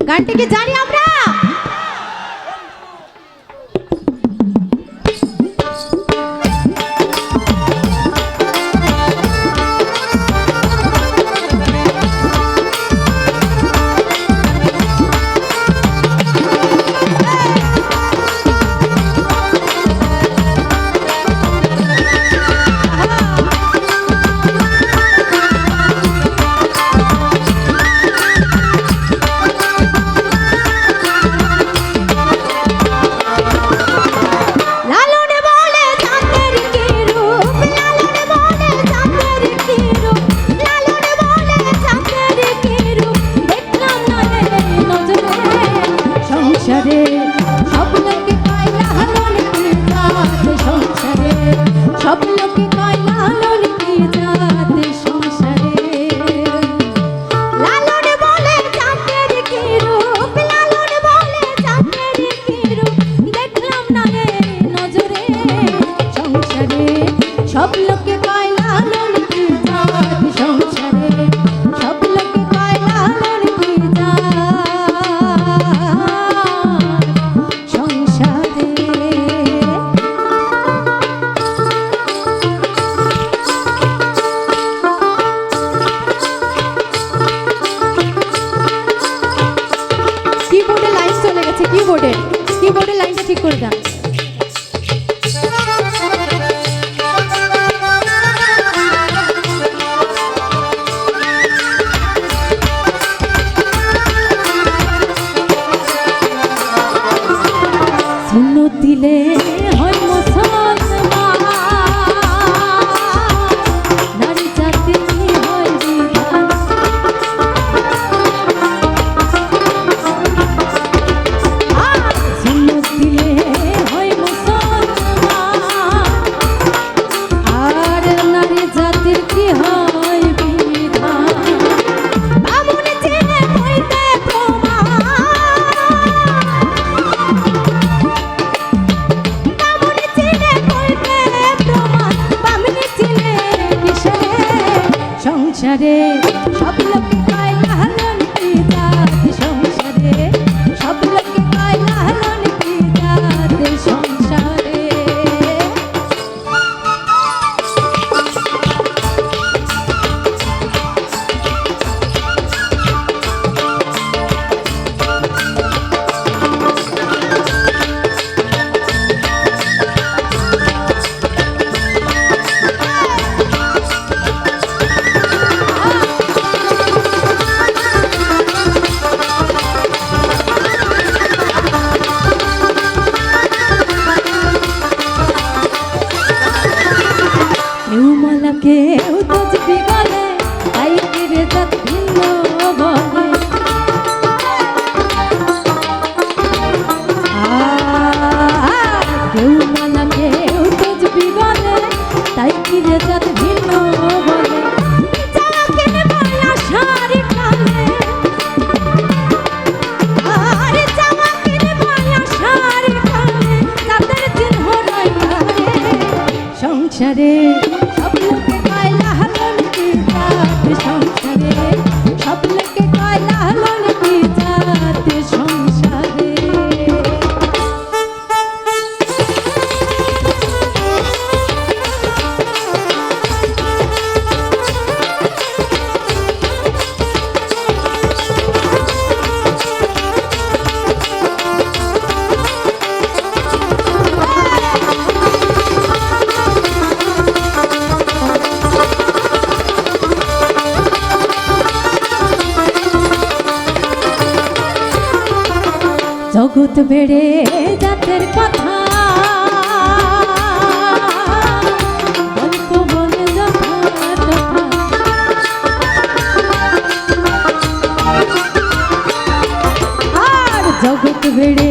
গানটিকে জানি আমরা। সব লোকে কয় লালন কি জাত সংসারে, সব লোকে কয় লালন কি জাত সংসারে। কিবোর্ডে লাইন চলে গেছে, কিবোর্ডে লাইনটা ঠিক করে দাও। দিলে হয় মুসলমান, নারী জাতি হয় বিধান। সুন্নত দিলে হয় মুসলমান, আর নারী জাতির কি হয় বিধান। বামুন চেনে হইতে প্রমাণ, সংসারে সব লোকে কয় লালন কি জাত সংসারে, সব লোকে কয় লালন কি জাত সংসারে। কেউ তসবি বলে, তাই ফিরে জাত ভিন্ন বলে। কেউ মালা কেউ তসবি বলে, তাই ফিরে জাত ভিন্ন বলে। জামাকের বলা শাড়ি কালে, আর জামাকের বলা শাড়ি কালে, তাদের চিহ্ন রইয়া সংসারে। সব লোকে কয় লালন কি জাত সংসারে, সব লোকে কয় লালন কি জাত সংসারে। জগৎ বেড়ে জাতের কথা গল্প বলে যথা তথা, আর জগৎ বেড়ে